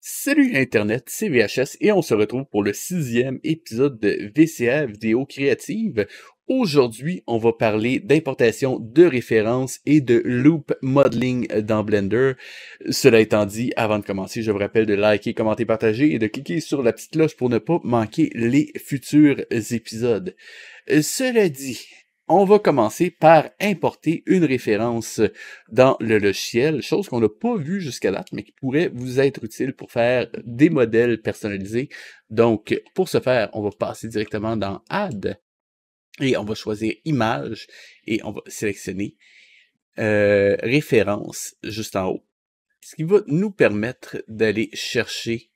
Salut Internet, c'est VHS et on se retrouve pour le 6e épisode de VCA Vidéo Créative. Aujourd'hui, on va parler d'importation de références et de loop modeling dans Blender. Cela étant dit, avant de commencer, je vous rappelle de liker, commenter, partager et de cliquer sur la petite cloche pour ne pas manquer les futurs épisodes. Cela dit, on va commencer par importer une référence dans le logiciel, chose qu'on n'a pas vue jusqu'à date, mais qui pourrait vous être utile pour faire des modèles personnalisés. Donc, pour ce faire, on va passer directement dans Add et on va choisir Image et on va sélectionner Référence juste en haut. Ce qui va nous permettre d'aller chercher.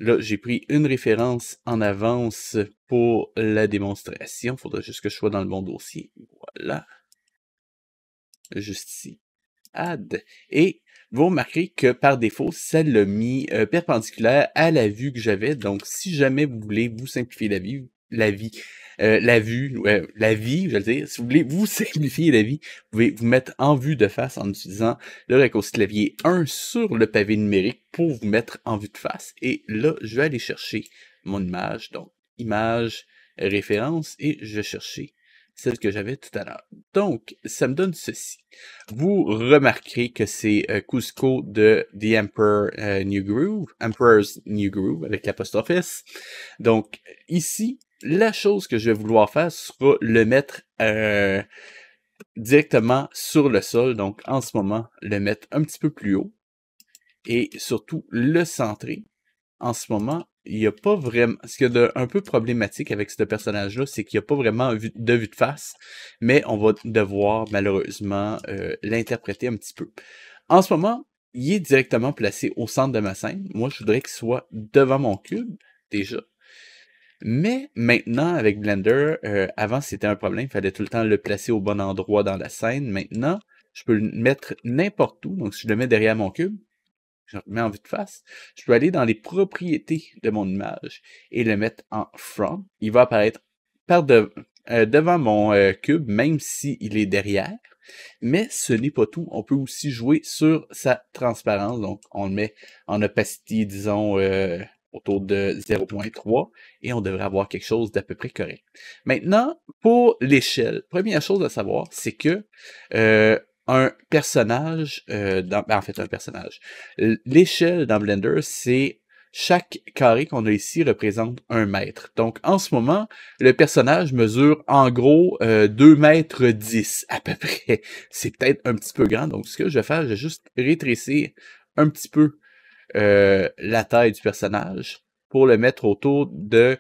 Là, j'ai pris une référence en avance pour la démonstration. Il faudra juste que je sois dans le bon dossier. Voilà. Juste ici. Add. Et vous remarquerez que par défaut, ça l'a mis perpendiculaire à la vue que j'avais. Donc, si jamais vous voulez vous simplifier la vie, la vie, je veux dire, si vous voulez vous simplifier la vie, vous pouvez vous mettre en vue de face en utilisant le raccourci clavier 1 sur le pavé numérique pour vous mettre en vue de face. Et là, je vais aller chercher mon image. Donc, image, référence, et je vais chercher celle que j'avais tout à l'heure. Donc, ça me donne ceci. Vous remarquerez que c'est Cusco de The Emperor's New Groove, avec l'apostrophe S. Donc, ici, la chose que je vais vouloir faire sera le mettre directement sur le sol. Donc, en ce moment, le mettre un petit peu plus haut. Et surtout, le centrer. En ce moment, il n'y a pas vraiment... Ce qui est un peu problématique avec ce personnage-là, c'est qu'il n'y a pas vraiment de vue de face, mais on va devoir malheureusement l'interpréter un petit peu. En ce moment, il est directement placé au centre de ma scène. Moi, je voudrais qu'il soit devant mon cube, déjà. Mais maintenant, avec Blender, avant c'était un problème, il fallait tout le temps le placer au bon endroit dans la scène. Maintenant, je peux le mettre n'importe où. Donc, si je le mets derrière mon cube, je le mets en vue de face, je peux aller dans les propriétés de mon image et le mettre en From. Il va apparaître devant mon cube, même s'il est derrière. Mais ce n'est pas tout. On peut aussi jouer sur sa transparence. Donc, on le met en opacité, disons, autour de 0.3 et on devrait avoir quelque chose d'à peu près correct. Maintenant, pour l'échelle, première chose à savoir, c'est que un personnage, un personnage. L'échelle dans Blender, c'est chaque carré qu'on a ici représente 1 mètre. Donc, en ce moment, le personnage mesure en gros 2 mètres 10 à peu près. C'est peut-être un petit peu grand. Donc, ce que je vais faire, je vais juste rétrécir un petit peu la taille du personnage pour le mettre autour de...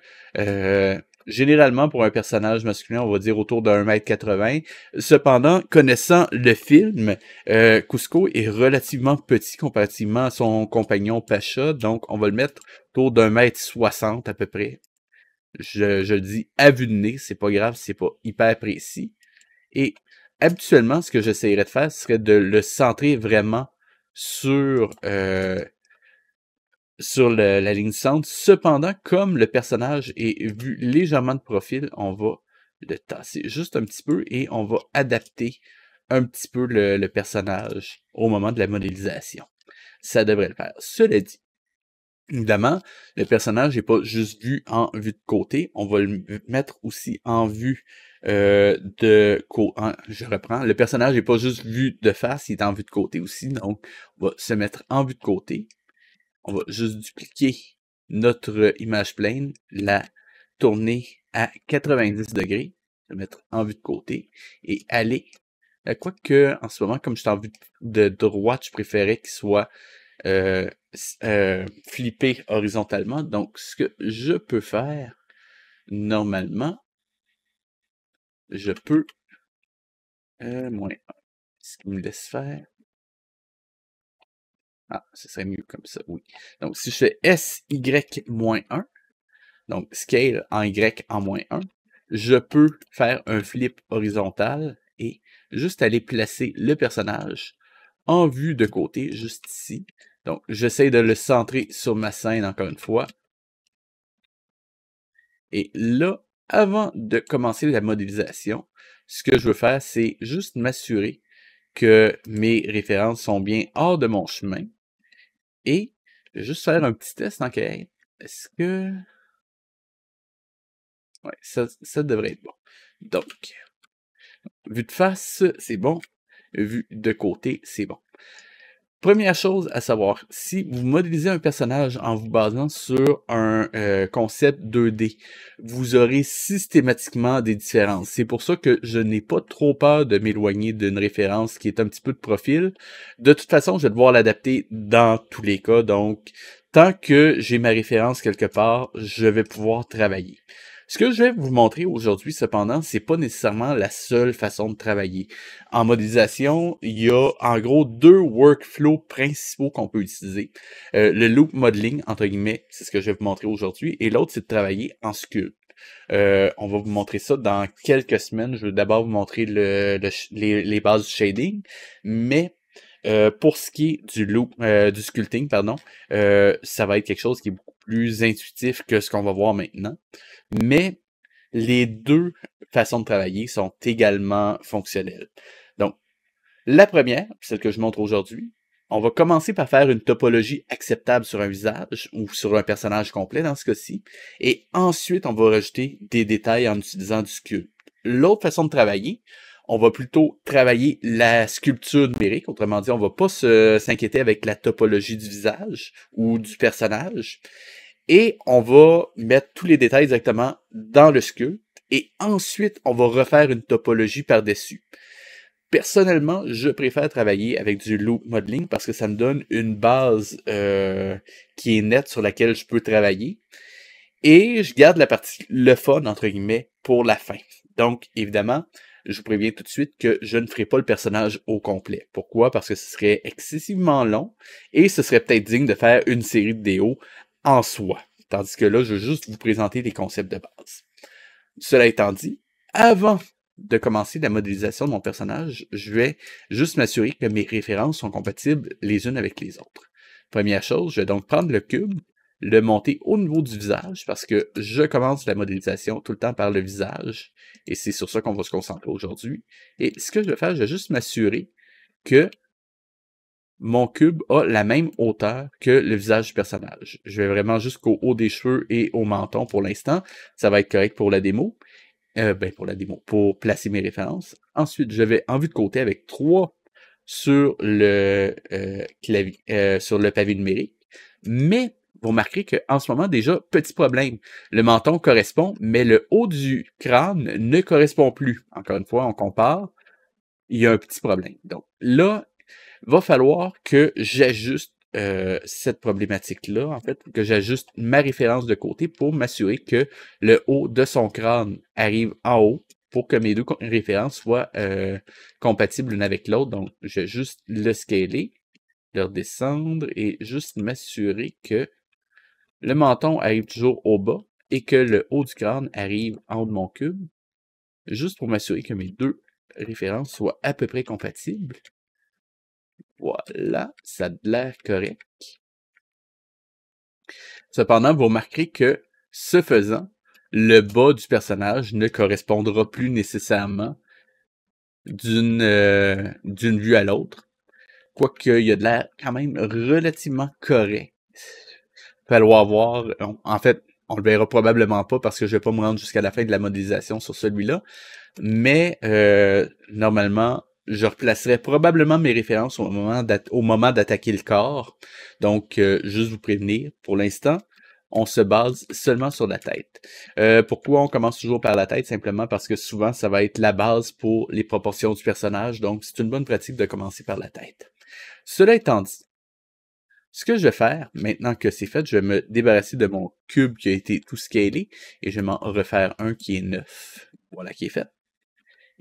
généralement, pour un personnage masculin, on va dire autour de 1,80 m. Cependant, connaissant le film, Cusco est relativement petit comparativement à son compagnon Pacha, donc on va le mettre autour d'1,60 m à peu près. Je le dis à vue de nez, c'est pas grave, c'est pas hyper précis. Et habituellement, ce que j'essaierais de faire, ce serait de le centrer vraiment sur la ligne centre. Cependant, comme le personnage est vu légèrement de profil, on va le tasser juste un petit peu et on va adapter un petit peu le personnage au moment de la modélisation. Ça devrait le faire. Cela dit, évidemment, le personnage n'est pas juste vu en vue de côté. On va le mettre aussi en vue je reprends. Le personnage n'est pas juste vu de face, il est en vue de côté aussi. Donc, on va se mettre en vue de côté. On va juste dupliquer notre image plane, la tourner à 90 degrés, le mettre en vue de côté et aller. Quoique, en ce moment, comme je suis en vue de droite, je préférais qu'il soit flippé horizontalement. Donc, ce que je peux faire, normalement, je peux moins 1. Ce qu'il me laisse faire. Ah, ce serait mieux comme ça, oui. Donc, si je fais SY-1, donc scale en Y en -1, je peux faire un flip horizontal et juste aller placer le personnage en vue de côté, juste ici. Donc, j'essaie de le centrer sur ma scène encore une fois. Et là, avant de commencer la modélisation, ce que je veux faire, c'est juste m'assurer que mes références sont bien hors de mon chemin. Et Je vais juste faire un petit test en qu'à être. Est-ce que... Ouais, ça devrait être bon. Donc, vue de face, c'est bon. Vue de côté, c'est bon. Première chose à savoir, si vous modélisez un personnage en vous basant sur un concept 2D, vous aurez systématiquement des différences. C'est pour ça que je n'ai pas trop peur de m'éloigner d'une référence qui est un petit peu de profil. De toute façon, je vais devoir l'adapter dans tous les cas, donc tant que j'ai ma référence quelque part, je vais pouvoir travailler. Ce que je vais vous montrer aujourd'hui, cependant, c'est pas nécessairement la seule façon de travailler. En modélisation, il y a en gros deux workflows principaux qu'on peut utiliser. Le loop modeling, entre guillemets, c'est ce que je vais vous montrer aujourd'hui, et l'autre, c'est de travailler en sculpt. On va vous montrer ça dans quelques semaines. Je vais d'abord vous montrer les bases du shading, mais pour ce qui est du sculpting, pardon, ça va être quelque chose qui est beaucoup plus intuitif que ce qu'on va voir maintenant. Mais les deux façons de travailler sont également fonctionnelles. Donc, la première, celle que je montre aujourd'hui, on va commencer par faire une topologie acceptable sur un visage ou sur un personnage complet dans ce cas-ci, et ensuite on va rajouter des détails en utilisant du sculpt. L'autre façon de travailler, on va plutôt travailler la sculpture numérique, autrement dit, on va pas s'inquiéter avec la topologie du visage ou du personnage, et on va mettre tous les détails directement dans le sculpt, et ensuite on va refaire une topologie par-dessus. Personnellement, je préfère travailler avec du loop modeling parce que ça me donne une base qui est nette sur laquelle je peux travailler. Et je garde la partie le fun, entre guillemets, pour la fin. Donc, évidemment, je vous préviens tout de suite que je ne ferai pas le personnage au complet. Pourquoi? Parce que ce serait excessivement long et ce serait peut-être digne de faire une série de vidéos en soi. Tandis que là, je veux juste vous présenter les concepts de base. Cela étant dit, avant de commencer la modélisation de mon personnage, je vais juste m'assurer que mes références sont compatibles les unes avec les autres. Première chose, je vais donc prendre le cube, le monter au niveau du visage, parce que je commence la modélisation tout le temps par le visage, et c'est sur ça qu'on va se concentrer aujourd'hui. Et ce que je vais faire, je vais juste m'assurer que mon cube a la même hauteur que le visage du personnage. Je vais vraiment jusqu'au haut des cheveux et au menton pour l'instant. Ça va être correct pour la démo. Pour placer mes références. Ensuite, je vais en vue de côté avec 3 sur le sur le pavé numérique. Mais vous remarquerez qu'en ce moment, déjà, petit problème. Le menton correspond, mais le haut du crâne ne correspond plus. Encore une fois, on compare. Il y a un petit problème. Donc là, va falloir que j'ajuste cette problématique-là, en fait, que j'ajuste ma référence de côté pour m'assurer que le haut de son crâne arrive en haut pour que mes deux références soient compatibles l'une avec l'autre. Donc, je vais juste le scaler, le redescendre et juste m'assurer que le menton arrive toujours au bas et que le haut du crâne arrive en haut de mon cube, juste pour m'assurer que mes deux références soient à peu près compatibles. Voilà, ça a l'air correct. Cependant, vous remarquerez que, ce faisant, le bas du personnage ne correspondra plus nécessairement d'une vue à l'autre. Quoique, il y a de l'air quand même relativement correct. Falloir voir, en fait, on le verra probablement pas parce que je vais pas me rendre jusqu'à la fin de la modélisation sur celui-là. Mais, normalement, je replacerai probablement mes références au moment d'attaquer le corps. Donc, juste vous prévenir, pour l'instant, on se base seulement sur la tête. Pourquoi on commence toujours par la tête? Simplement parce que souvent, ça va être la base pour les proportions du personnage. Donc, c'est une bonne pratique de commencer par la tête. Cela étant dit, ce que je vais faire, maintenant que c'est fait, je vais me débarrasser de mon cube qui a été tout scalé et je vais m'en refaire un qui est neuf. Voilà qui est fait.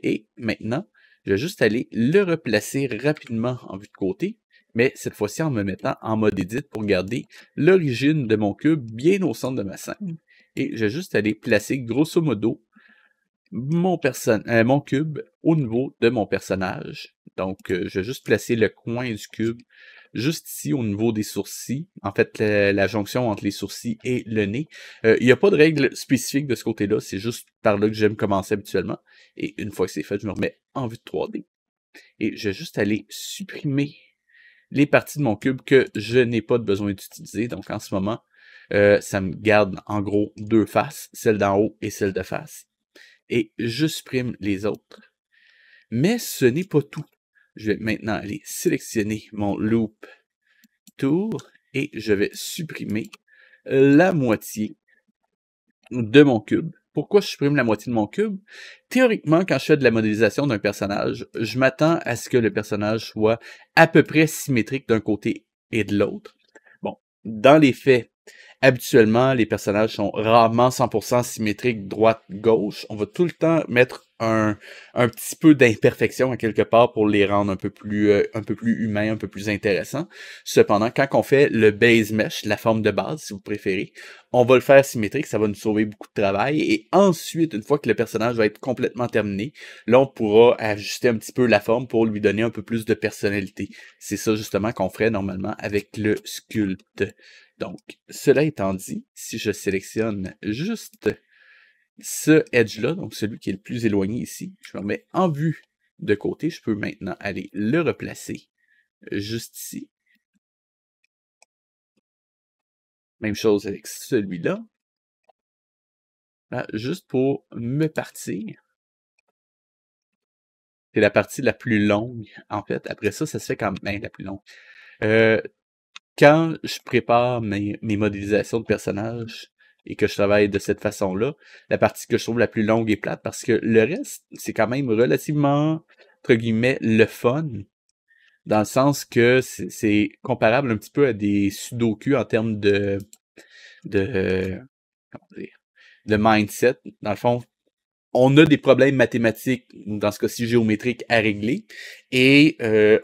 Et maintenant, je vais juste aller le replacer rapidement en vue de côté, mais cette fois-ci en me mettant en mode edit pour garder l'origine de mon cube bien au centre de ma scène. Et je vais juste aller placer grosso modo mon cube au niveau de mon personnage. Donc, je vais juste placer le coin du cube juste ici au niveau des sourcils, en fait la jonction entre les sourcils et le nez. Il n'y a pas de règle spécifique de ce côté-là, c'est juste par là que j'aime commencer habituellement. Et une fois que c'est fait, je me remets en vue de 3D. Et je vais juste aller supprimer les parties de mon cube que je n'ai pas de besoin d'utiliser. Donc en ce moment, ça me garde en gros deux faces, celle d'en haut et celle de face. Et je supprime les autres. Mais ce n'est pas tout. Je vais maintenant aller sélectionner mon loop tour et je vais supprimer la moitié de mon cube. Pourquoi je supprime la moitié de mon cube? Théoriquement, quand je fais de la modélisation d'un personnage, je m'attends à ce que le personnage soit à peu près symétrique d'un côté et de l'autre. Bon, dans les faits, habituellement, les personnages sont rarement 100% symétriques droite-gauche. On va tout le temps mettre un petit peu d'imperfection à quelque part pour les rendre un peu plus humains, un peu plus intéressants. Cependant, quand on fait le base mesh, la forme de base, si vous préférez, on va le faire symétrique, ça va nous sauver beaucoup de travail. Et ensuite, une fois que le personnage va être complètement terminé, là, on pourra ajuster un petit peu la forme pour lui donner un peu plus de personnalité. C'est ça, justement, qu'on ferait normalement avec le sculpt. Donc, cela étant dit, si je sélectionne juste ce edge-là, donc celui qui est le plus éloigné ici, je me remets en vue de côté, je peux maintenant aller le replacer juste ici. Même chose avec celui-là. Là, juste pour me partir. C'est la partie la plus longue, en fait. Après ça, ça se fait quand même la plus longue. Quand je prépare mes modélisations de personnages et que je travaille de cette façon-là, la partie que je trouve la plus longue est plate parce que le reste, c'est quand même relativement, entre guillemets, le fun. Dans le sens que c'est comparable un petit peu à des sudoku en termes comment dire, de mindset. Dans le fond, on a des problèmes mathématiques, dans ce cas-ci géométriques, à régler, et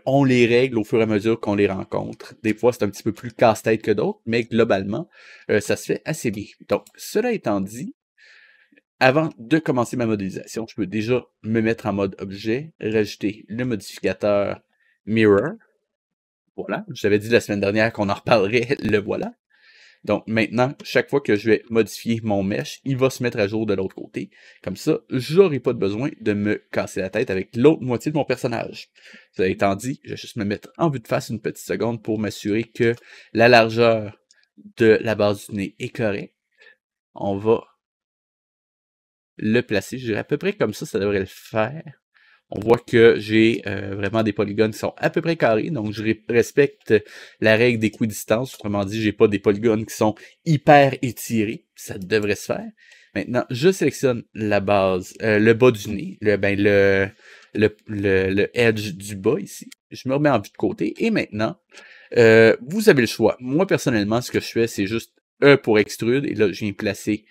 on les règle au fur et à mesure qu'on les rencontre. Des fois, c'est un petit peu plus casse-tête que d'autres, mais globalement, ça se fait assez bien. Donc, cela étant dit, avant de commencer ma modélisation, je peux déjà me mettre en mode objet, rajouter le modificateur Mirror. Voilà, je t'avais dit la semaine dernière qu'on en reparlerait, le voilà. Donc maintenant, chaque fois que je vais modifier mon mesh, il va se mettre à jour de l'autre côté. Comme ça, j'aurai pas de besoin de me casser la tête avec l'autre moitié de mon personnage. Cela étant dit, je vais juste me mettre en vue de face une petite seconde pour m'assurer que la largeur de la base du nez est correcte. On va le placer, je dirais à peu près comme ça devrait le faire. On voit que j'ai vraiment des polygones qui sont à peu près carrés, donc je respecte la règle d'équidistance. Autrement dit, j'ai pas des polygones qui sont hyper étirés. Ça devrait se faire. Maintenant, je sélectionne la base, le bas du nez, le edge du bas ici. Je me remets en vue de côté. Et maintenant, vous avez le choix. Moi, personnellement, ce que je fais, c'est juste E pour extrude. Et là, je viens placer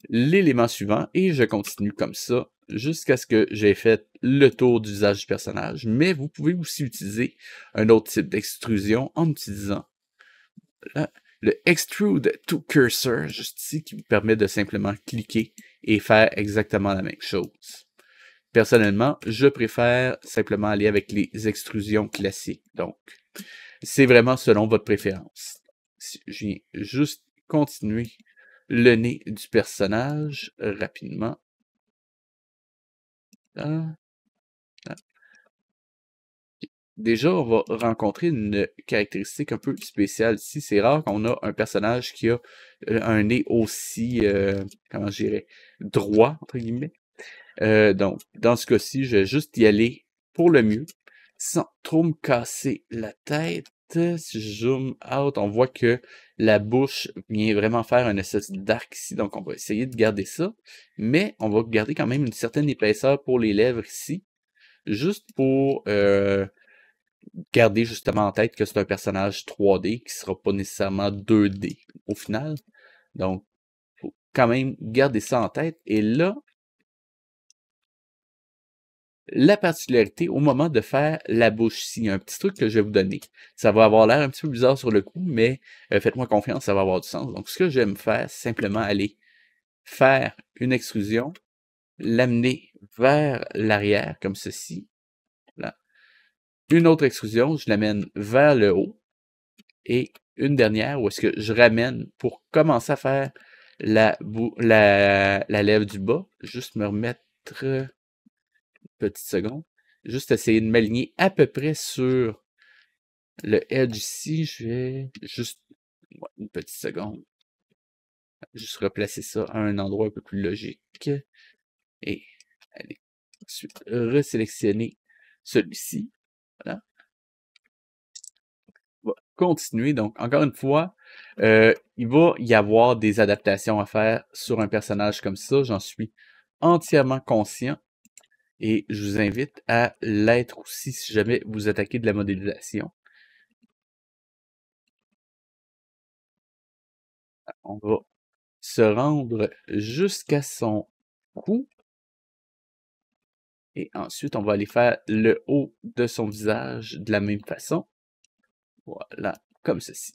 l'élément suivant et je continue comme ça jusqu'à ce que j'ai fait le tour du visage du personnage, mais vous pouvez aussi utiliser un autre type d'extrusion en utilisant le Extrude to Cursor, juste ici, qui vous permet de simplement cliquer et faire exactement la même chose. Personnellement, je préfère simplement aller avec les extrusions classiques, donc c'est vraiment selon votre préférence. Je viens juste continuer le nez du personnage rapidement. Déjà, on va rencontrer une caractéristique un peu spéciale ici. C'est rare qu'on a un personnage qui a un nez aussi, comment je dirais, droit, entre guillemets. Donc, dans ce cas-ci, je vais juste y aller pour le mieux, sans trop me casser la tête. Si je zoom out, on voit que la bouche vient vraiment faire un espèce d'arc ici, donc on va essayer de garder ça, mais on va garder quand même une certaine épaisseur pour les lèvres ici, juste pour garder justement en tête que c'est un personnage 3D qui sera pas nécessairement 2D au final. Donc, faut quand même garder ça en tête. Et là, la particularité au moment de faire la bouche ici, il y a un petit truc que je vais vous donner. Ça va avoir l'air un petit peu bizarre sur le coup, mais faites-moi confiance, ça va avoir du sens. Donc, ce que j'aime faire, c'est simplement aller faire une extrusion, l'amener vers l'arrière, comme ceci. Là. Une autre extrusion, je l'amène vers le haut. Et une dernière où est-ce que je ramène pour commencer à faire la lèvre du bas. Juste me remettre une petite seconde. Juste essayer de m'aligner à peu près sur Le edge ici, je vais juste une petite seconde. Juste replacer ça à un endroit un peu plus logique. Et allez, ensuite resélectionner celui-ci. Voilà. On va continuer. Donc, encore une fois, il va y avoir des adaptations à faire sur un personnage comme ça. J'en suis entièrement conscient. Et je vous invite à l'être aussi si jamais vous attaquez de la modélisation. On va se rendre jusqu'à son cou. Et ensuite, on va aller faire le haut de son visage de la même façon. Voilà, comme ceci.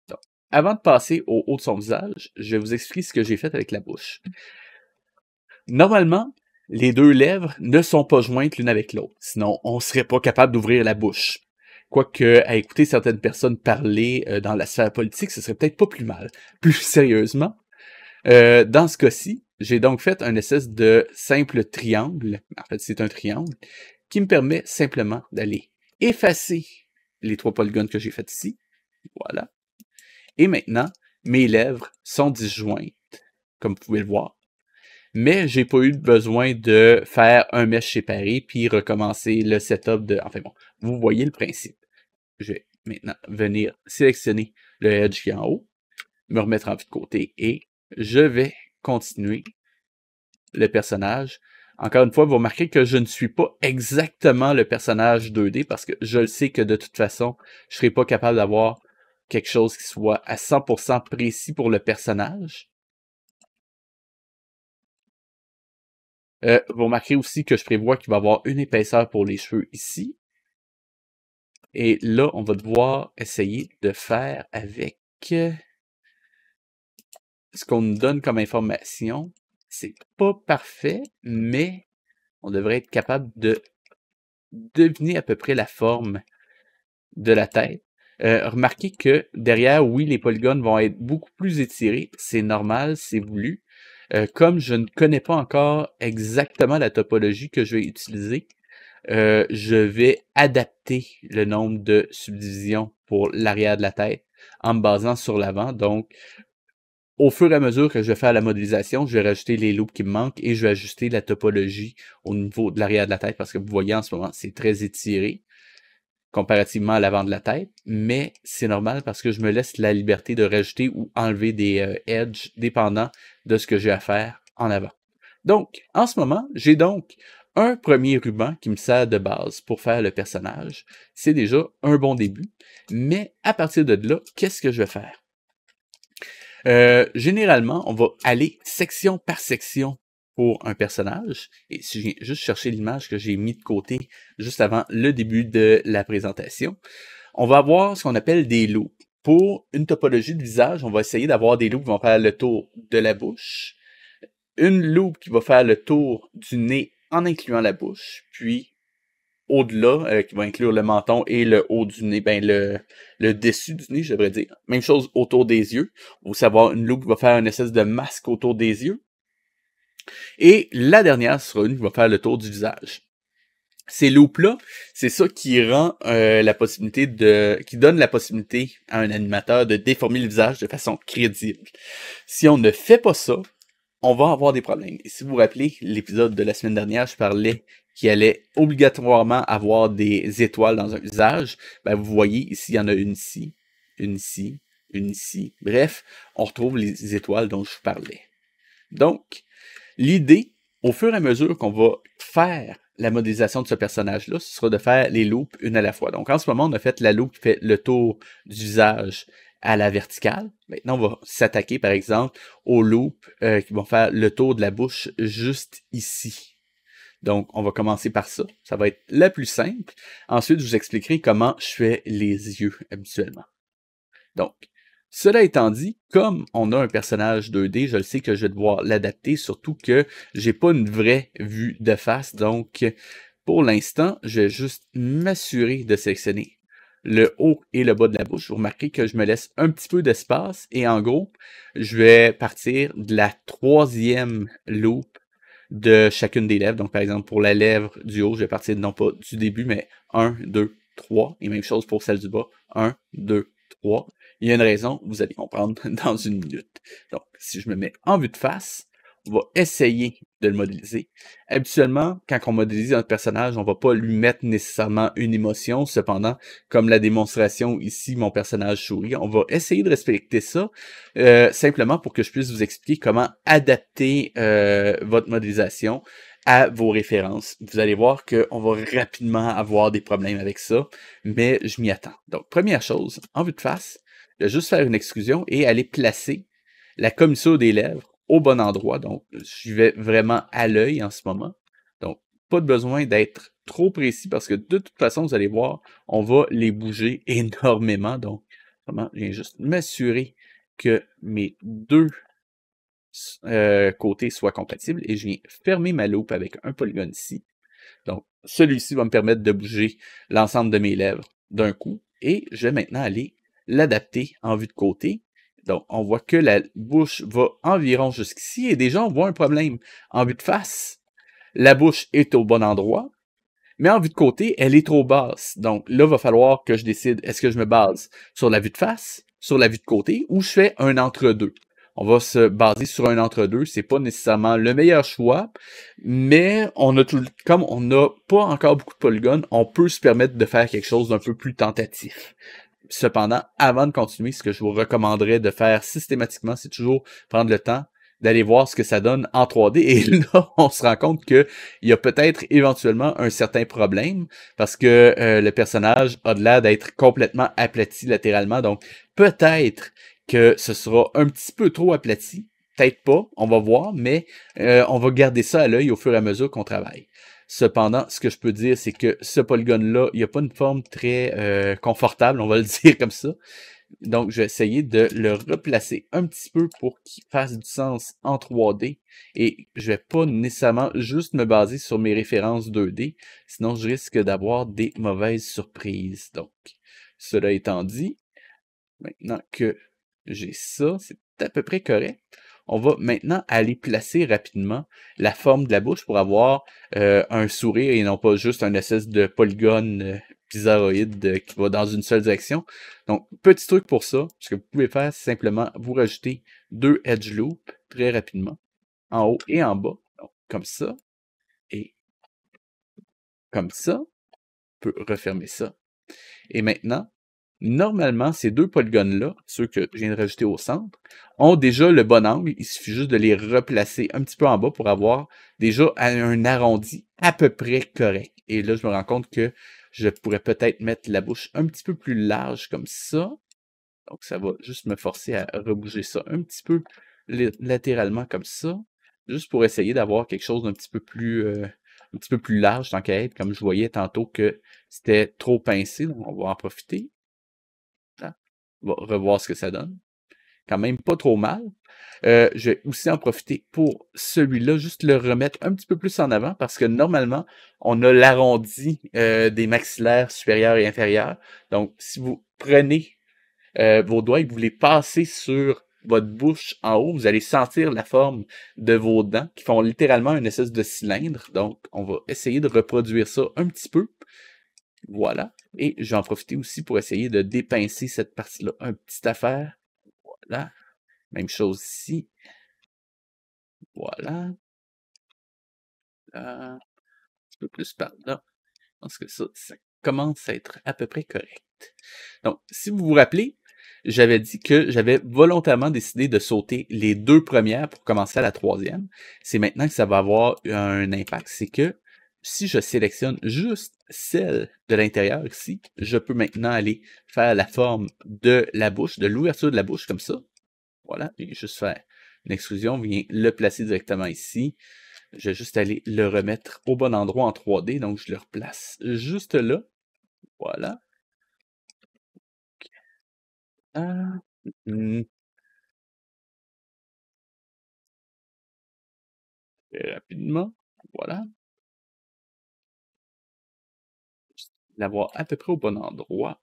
Donc, avant de passer au haut de son visage, je vais vous expliquer ce que j'ai fait avec la bouche. Normalement, les deux lèvres ne sont pas jointes l'une avec l'autre. Sinon, on ne serait pas capable d'ouvrir la bouche. Quoique, à écouter certaines personnes parler dans la sphère politique, ce serait peut-être pas plus mal. Plus sérieusement, dans ce cas-ci, j'ai donc fait un espèce de simple triangle. En fait, c'est un triangle qui me permet simplement d'aller effacer les 3 polygones que j'ai fait ici. Voilà. Et maintenant, mes lèvres sont disjointes, comme vous pouvez le voir. Mais j'ai pas eu besoin de faire un mesh séparé puis recommencer le setup de... Enfin bon, vous voyez le principe. Je vais maintenant venir sélectionner le edge qui est en haut, me remettre en vue de côté et je vais continuer le personnage. Encore une fois, vous remarquez que je ne suis pas exactement le personnage 2D parce que je le sais que de toute façon, je ne serai pas capable d'avoir quelque chose qui soit à 100% précis pour le personnage. Vous remarquez aussi que je prévois qu'il va y avoir une épaisseur pour les cheveux ici. Et là, on va devoir essayer de faire avec ce qu'on nous donne comme information. C'est pas parfait, mais on devrait être capable de deviner à peu près la forme de la tête. Remarquez que derrière, oui, les polygones vont être beaucoup plus étirés. C'est normal, c'est voulu. Comme je ne connais pas encore exactement la topologie que je vais utiliser, je vais adapter le nombre de subdivisions pour l'arrière de la tête en me basant sur l'avant. Donc, au fur et à mesure que je vais faire la modélisation, je vais rajouter les loops qui me manquent et je vais ajuster la topologie au niveau de l'arrière de la tête parce que vous voyez en ce moment, c'est très étiré comparativement à l'avant de la tête, mais c'est normal parce que je me laisse la liberté de rajouter ou enlever des edges dépendant de ce que j'ai à faire en avant. Donc, en ce moment, j'ai donc un premier ruban qui me sert de base pour faire le personnage. C'est déjà un bon début, mais à partir de là, qu'est-ce que je vais faire? Généralement, on va aller section par section pour un personnage. Et si je viens juste chercher l'image que j'ai mis de côté juste avant le début de la présentation, on va avoir ce qu'on appelle des loops. Pour une topologie de visage, on va essayer d'avoir des loops qui vont faire le tour de la bouche, une loupe qui va faire le tour du nez en incluant la bouche, puis au-delà, qui va inclure le menton et le haut du nez, ben le dessus du nez, je devrais dire. Même chose autour des yeux. On va savoir une loupe qui va faire une espèce de masque autour des yeux. Et la dernière sera une qui va faire le tour du visage. Ces loupes-là, c'est ça qui rend la possibilité qui donne la possibilité à un animateur de déformer le visage de façon crédible. Si on ne fait pas ça, on va avoir des problèmes. Et si vous vous rappelez, l'épisode de la semaine dernière, je parlais qu'il allait obligatoirement avoir des étoiles dans un visage. Ben, vous voyez, ici, il y en a une ici, une ici, une ici. Bref, on retrouve les étoiles dont je vous parlais. Donc, l'idée, au fur et à mesure qu'on va faire la modélisation de ce personnage-là, ce sera de faire les loops une à la fois. Donc, en ce moment, on a fait la loupe qui fait le tour du visage à la verticale. Maintenant, on va s'attaquer, par exemple, aux loops qui vont faire le tour de la bouche juste ici. Donc, on va commencer par ça. Ça va être la plus simple. Ensuite, je vous expliquerai comment je fais les yeux habituellement. Donc, cela étant dit, comme on a un personnage 2D, je le sais que je vais devoir l'adapter, surtout que j'ai pas une vraie vue de face. Donc, pour l'instant, je vais juste m'assurer de sélectionner le haut et le bas de la bouche. Vous remarquez que je me laisse un petit peu d'espace et en gros, je vais partir de la 3e loupe de chacune des lèvres. Donc, par exemple, pour la lèvre du haut, je vais partir non pas du début, mais 1, 2, 3, et même chose pour celle du bas, 1, 2, 3. Il y a une raison, vous allez comprendre dans une minute. Donc, si je me mets en vue de face, on va essayer de le modéliser. Habituellement, quand on modélise un personnage, on va pas lui mettre nécessairement une émotion. Cependant, comme la démonstration ici, mon personnage sourit, on va essayer de respecter ça, simplement pour que je puisse vous expliquer comment adapter votre modélisation à vos références. Vous allez voir qu'on va rapidement avoir des problèmes avec ça, mais je m'y attends. Donc, première chose, en vue de face, je vais juste faire une extrusion et aller placer la commissure des lèvres au bon endroit. Donc, je vais vraiment à l'œil en ce moment. Donc, pas de besoin d'être trop précis parce que de toute façon, vous allez voir, on va les bouger énormément. Donc, vraiment, je viens juste m'assurer que mes deux côtés soient compatibles et je viens fermer ma loupe avec un polygone ici. Donc, celui-ci va me permettre de bouger l'ensemble de mes lèvres d'un coup et je vais maintenant aller l'adapter en vue de côté. Donc, on voit que la bouche va environ jusqu'ici et déjà, on voit un problème. En vue de face, la bouche est au bon endroit, mais en vue de côté, elle est trop basse. Donc, là, il va falloir que je décide, est-ce que je me base sur la vue de face, sur la vue de côté, ou je fais un entre-deux. On va se baser sur un entre-deux. C'est pas nécessairement le meilleur choix, mais on a comme on n'a pas encore beaucoup de polygones, on peut se permettre de faire quelque chose d'un peu plus tentatif. Cependant, avant de continuer, ce que je vous recommanderais de faire systématiquement, c'est toujours prendre le temps d'aller voir ce que ça donne en 3D. Et là, on se rend compte qu'il y a peut-être éventuellement un certain problème parce que le personnage a de l'air d'être complètement aplati latéralement. Donc, peut-être que ce sera un petit peu trop aplati. Peut-être pas, on va voir, mais on va garder ça à l'œil au fur et à mesure qu'on travaille. Cependant, ce que je peux dire, c'est que ce polygone-là, il n'y a pas une forme très confortable, on va le dire comme ça. Donc, je vais essayer de le replacer un petit peu pour qu'il fasse du sens en 3D. Et je vais pas nécessairement juste me baser sur mes références 2D, sinon je risque d'avoir des mauvaises surprises. Donc, cela étant dit, maintenant que j'ai ça, c'est à peu près correct. On va maintenant aller placer rapidement la forme de la bouche pour avoir un sourire et non pas juste un espèce de polygone bizarroïde qui va dans une seule direction. Donc, petit truc pour ça, ce que vous pouvez faire, c'est simplement vous rajouter deux edge loops très rapidement, en haut et en bas. Donc, comme ça, et comme ça. On peut refermer ça. Et maintenant, normalement, ces deux polygones-là, ceux que je viens de rajouter au centre, ont déjà le bon angle. Il suffit juste de les replacer un petit peu en bas pour avoir déjà un arrondi à peu près correct. Et là, je me rends compte que je pourrais peut-être mettre la bouche un petit peu plus large comme ça. Donc, ça va juste me forcer à rebouger ça un petit peu latéralement comme ça. Juste pour essayer d'avoir quelque chose d'un un petit peu plus large tant qu'à être, comme je voyais tantôt que c'était trop pincé. Donc, on va en profiter. Là. On va revoir ce que ça donne. Quand même pas trop mal. Je vais aussi en profiter pour celui-là, juste le remettre un petit peu plus en avant parce que normalement, on a l'arrondi des maxillaires supérieurs et inférieurs. Donc, si vous prenez vos doigts et que vous les passez sur votre bouche en haut, vous allez sentir la forme de vos dents qui font littéralement une espèce de cylindre. Donc, on va essayer de reproduire ça un petit peu. Voilà. Et je vais en profiter aussi pour essayer de dépincer cette partie-là. Une petite affaire. Voilà. Même chose ici. Voilà. Là. Un petit peu plus par là. Je pense que ça commence à être à peu près correct. Donc, si vous vous rappelez, j'avais dit que j'avais volontairement décidé de sauter les deux premières pour commencer à la troisième. C'est maintenant que ça va avoir un impact. C'est que si je sélectionne juste celle de l'intérieur ici, je peux maintenant aller faire la forme de la bouche, de l'ouverture de la bouche comme ça. Voilà, et juste faire une extrusion, vient le placer directement ici. Je vais juste aller le remettre au bon endroit en 3D, donc je le replace juste là. Voilà. Ah. Très rapidement. Voilà. L'avoir à peu près au bon endroit.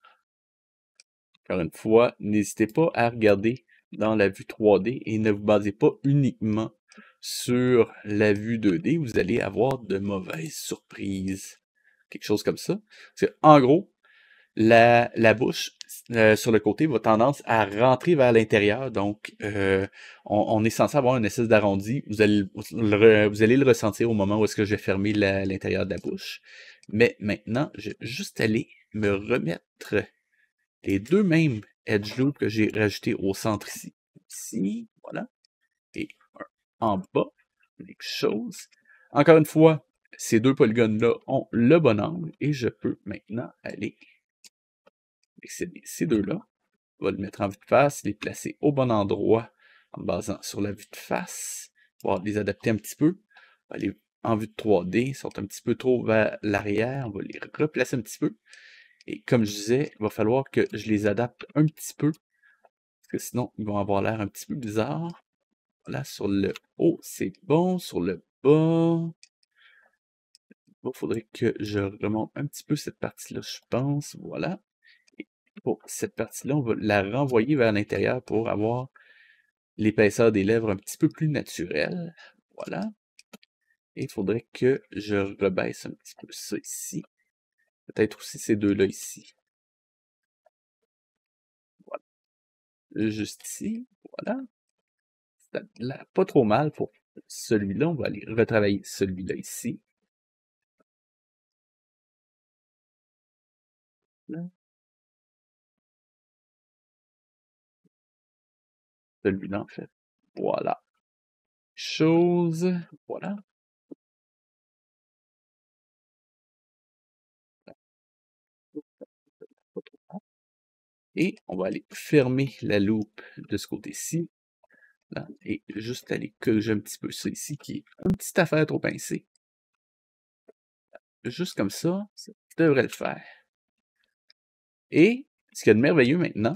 Encore une fois, n'hésitez pas à regarder dans la vue 3D et ne vous basez pas uniquement sur la vue 2D. Vous allez avoir de mauvaises surprises. Quelque chose comme ça. En gros, La bouche sur le côté va tendance à rentrer vers l'intérieur, donc on est censé avoir une espèce d'arrondi. Vous allez le ressentir au moment où est-ce que je vais fermer l'intérieur de la bouche. Mais maintenant, je vais juste aller me remettre les deux mêmes edge loops que j'ai rajoutés au centre ici. Ici, voilà. Et un en bas, même chose. Encore une fois, ces deux polygones-là ont le bon angle et je peux maintenant aller accéder ces deux-là. On va le mettre en vue de face, les placer au bon endroit en me basant sur la vue de face. On va les adapter un petit peu. On va aller en vue de 3D, ils sont un petit peu trop vers l'arrière. On va les replacer un petit peu. Et comme je disais, il va falloir que je les adapte un petit peu. Parce que sinon, ils vont avoir l'air un petit peu bizarres. Voilà, sur le haut, c'est bon. Sur le bas, il faudrait que je remonte un petit peu cette partie-là, je pense. Voilà. Et pour cette partie-là, on va la renvoyer vers l'intérieur pour avoir l'épaisseur des lèvres un petit peu plus naturelle. Voilà. Et il faudrait que je rebaisse un petit peu ça ici. Peut-être aussi ces deux-là ici. Voilà. Juste ici. Voilà. C'est là, pas trop mal pour celui-là. On va aller retravailler celui-là ici. Là. Celui-là, en fait. Voilà. Chose. Voilà. Et on va aller fermer la loupe de ce côté-ci. Là, et juste aller corriger un petit peu ça ici, qui est une petite affaire trop pincée. Juste comme ça devrait le faire. Et ce qu'il y a de merveilleux maintenant,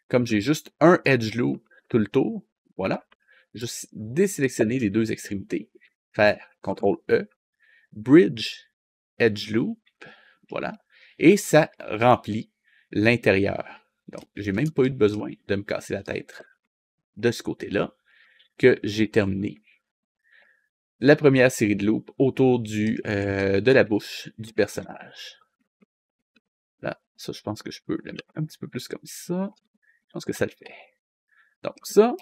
comme j'ai juste un edge loop tout le tour, voilà, juste désélectionner les deux extrémités, faire CTRL-E, Bridge, Edge Loop, voilà, et ça remplit l'intérieur. Donc, j'ai même pas eu besoin de me casser la tête de ce côté-là, que j'ai terminé la première série de loops autour de la bouche du personnage. Là, ça, je pense que je peux le mettre un petit peu plus comme ça. Je pense que ça le fait. Donc ça,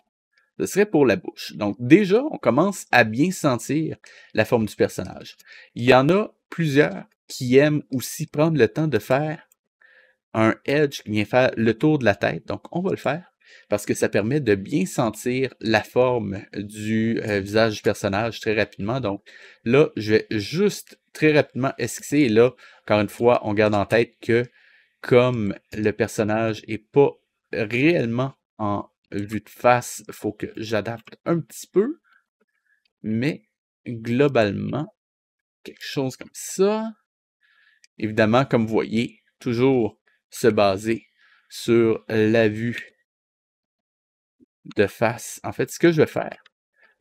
ce serait pour la bouche. Donc déjà, on commence à bien sentir la forme du personnage. Il y en a plusieurs qui aiment aussi prendre le temps de faire un edge qui vient faire le tour de la tête. Donc on va le faire parce que ça permet de bien sentir la forme du visage du personnage très rapidement. Donc là, je vais juste très rapidement esquisser. Et là, encore une fois, on garde en tête que comme le personnage est pas réellement en vue de face, il faut que j'adapte un petit peu, mais globalement, quelque chose comme ça. Évidemment, comme vous voyez, toujours se baser sur la vue de face. En fait, ce que je vais faire,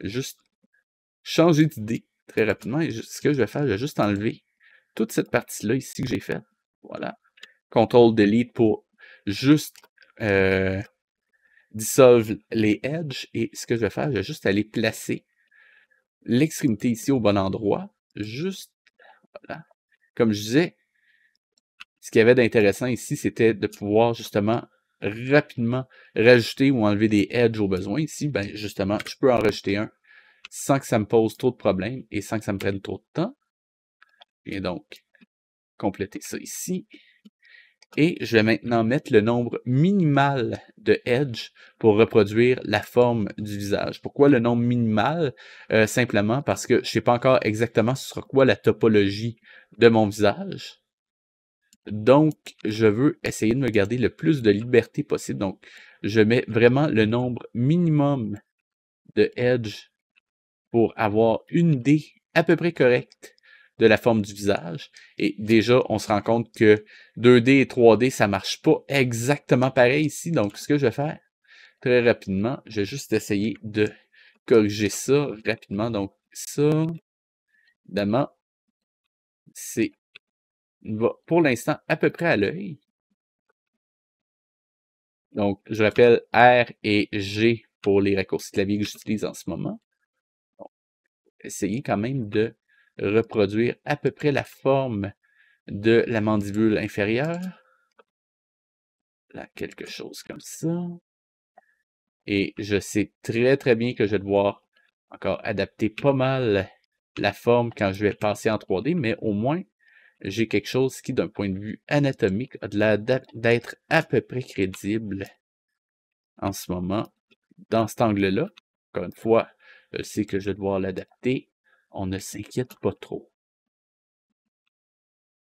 juste changer d'idée très rapidement, et ce que je vais faire, je vais juste enlever toute cette partie-là ici que j'ai faite. Voilà. CTRL-Delete pour juste dissolve les edges, et ce que je vais faire, je vais juste aller placer l'extrémité ici au bon endroit, juste, voilà. Comme je disais, ce qu'il y avait d'intéressant ici, c'était de pouvoir justement rapidement rajouter ou enlever des edges au besoin. Ici, ben justement, je peux en rajouter un sans que ça me pose trop de problèmes et sans que ça me prenne trop de temps. Et donc, compléter ça ici. Et je vais maintenant mettre le nombre minimal de edge pour reproduire la forme du visage. Pourquoi le nombre minimal? Simplement parce que je ne sais pas encore exactement ce sera quoi la topologie de mon visage. Donc, je veux essayer de me garder le plus de liberté possible. Donc, je mets vraiment le nombre minimum de edge pour avoir une idée à peu près correcte de la forme du visage. Et déjà, on se rend compte que 2D et 3D, ça marche pas exactement pareil ici. Donc, ce que je vais faire très rapidement, je vais juste essayer de corriger ça rapidement. Donc, ça, évidemment, c'est pour l'instant à peu près à l'œil. Donc, je rappelle R et G pour les raccourcis clavier que j'utilise en ce moment. Donc, essayez quand même de reproduire à peu près la forme de la mandibule inférieure. là, quelque chose comme ça. Et je sais très très bien que je vais devoir encore adapter pas mal la forme quand je vais passer en 3D, mais au moins, j'ai quelque chose qui, d'un point de vue anatomique, a de l'air d'être à peu près crédible en ce moment, dans cet angle-là. Encore une fois, je sais que je vais devoir l'adapter. On ne s'inquiète pas trop.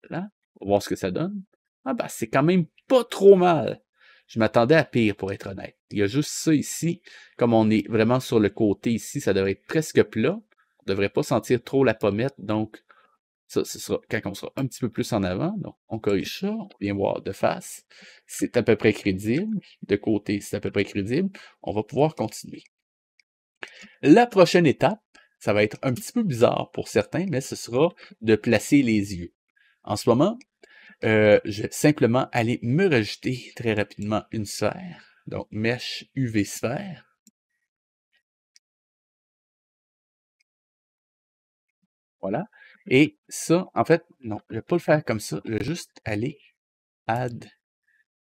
Là, on va voir ce que ça donne. Ah ben, c'est quand même pas trop mal. Je m'attendais à pire, pour être honnête. Il y a juste ça ici. Comme on est vraiment sur le côté ici, ça devrait être presque plat. On ne devrait pas sentir trop la pommette, donc ça, ce sera quand on sera un petit peu plus en avant. Donc, on corrige ça, on vient voir de face. C'est à peu près crédible. De côté, c'est à peu près crédible. On va pouvoir continuer. La prochaine étape, ça va être un petit peu bizarre pour certains, mais ce sera de placer les yeux. En ce moment, je vais simplement aller me rajouter très rapidement une sphère. Donc, mèche UV sphère. Voilà. Et ça, en fait, non, je ne vais pas le faire comme ça. Je vais juste aller add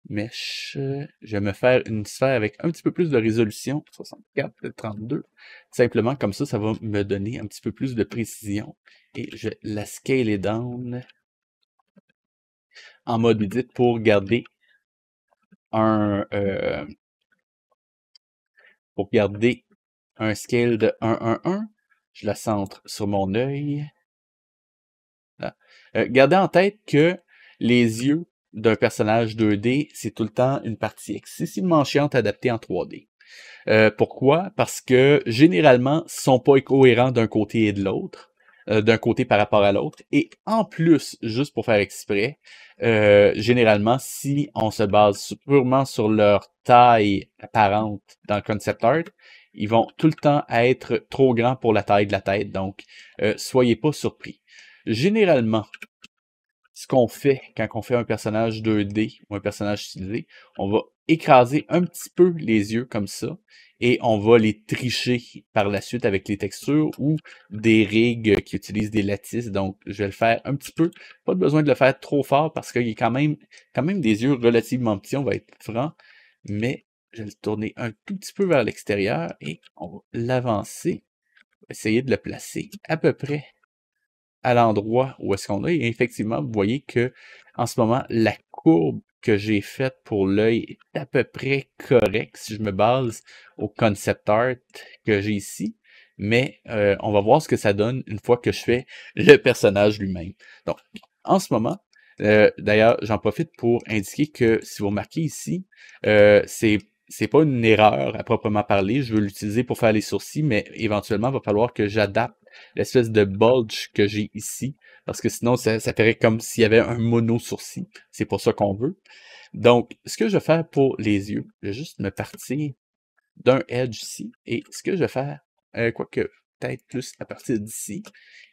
mesh. Je vais me faire une sphère avec un petit peu plus de résolution, 64, 32. Simplement, comme ça va me donner un petit peu plus de précision. Et je vais la scaler down en mode edit pour garder un scale de 1,1,1. Je la centre sur mon œil. Gardez en tête que les yeux d'un personnage 2D, c'est tout le temps une partie excessivement chiante adaptée en 3D. Pourquoi? Parce que généralement, ils sont pas cohérents d'un côté et de l'autre, d'un côté par rapport à l'autre. Et en plus, juste pour faire exprès, généralement, si on se base purement sur leur taille apparente dans le concept art, ils vont tout le temps être trop grands pour la taille de la tête. Donc, soyez pas surpris. Généralement, ce qu'on fait quand on fait un personnage 2D ou un personnage stylisé, on va écraser un petit peu les yeux comme ça et on va les tricher par la suite avec les textures ou des rigs qui utilisent des lattices. Donc, je vais le faire un petit peu. Pas besoin de le faire trop fort parce qu'il y a quand même des yeux relativement petits, on va être franc, mais je vais le tourner un tout petit peu vers l'extérieur et on va l'avancer, essayer de le placer à peu près à l'endroit où est-ce qu'on a. Et effectivement, vous voyez que en ce moment, la courbe que j'ai faite pour l'œil est à peu près correcte si je me base au concept art que j'ai ici. Mais on va voir ce que ça donne une fois que je fais le personnage lui-même. Donc, en ce moment, d'ailleurs, j'en profite pour indiquer que si vous remarquez ici, c'est pas une erreur à proprement parler. Je veux l'utiliser pour faire les sourcils, mais éventuellement, il va falloir que j'adapte l'espèce de bulge que j'ai ici, parce que sinon, ça ferait comme s'il y avait un mono-sourcil. C'est pas ça qu'on veut. Donc, ce que je vais faire pour les yeux, je vais juste me partir d'un edge ici, et ce que je vais faire, quoique peut-être plus à partir d'ici,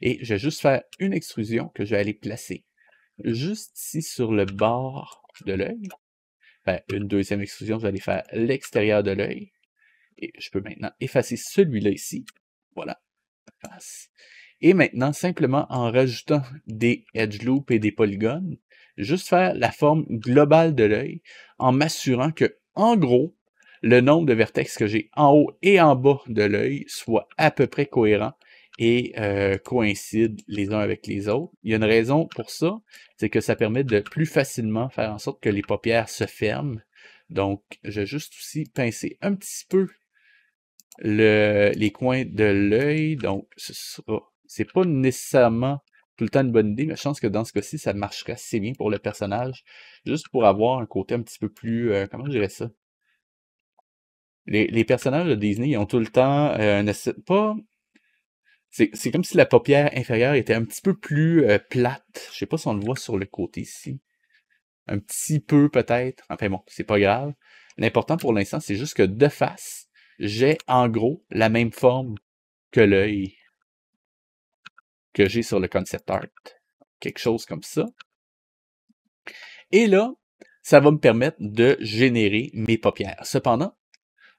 et je vais juste faire une extrusion que je vais aller placer juste ici sur le bord de l'œil. Ben, une deuxième extrusion, je vais aller faire l'extérieur de l'œil, et je peux maintenant effacer celui-là ici. Voilà. Et maintenant, simplement en rajoutant des edge loops et des polygones, juste faire la forme globale de l'œil en m'assurant que, en gros, le nombre de vertex que j'ai en haut et en bas de l'œil soit à peu près cohérent et coïncident les uns avec les autres. Il y a une raison pour ça, c'est que ça permet de plus facilement faire en sorte que les paupières se ferment. Donc, je vais juste aussi pincer un petit peu les coins de l'œil. Donc, c'est pas nécessairement tout le temps une bonne idée, mais je pense que dans ce cas-ci, ça marcherait assez bien pour le personnage, juste pour avoir un côté un petit peu plus, comment je dirais ça? Les personnages de Disney, ils ont tout le temps pas. C'est comme si la paupière inférieure était un petit peu plus plate. Je sais pas si on le voit sur le côté ici. Un petit peu peut-être. Enfin bon, c'est pas grave. L'important pour l'instant, c'est juste que de face, j'ai en gros la même forme que l'œil que j'ai sur le concept art. Quelque chose comme ça. Et là, ça va me permettre de générer mes paupières. Cependant,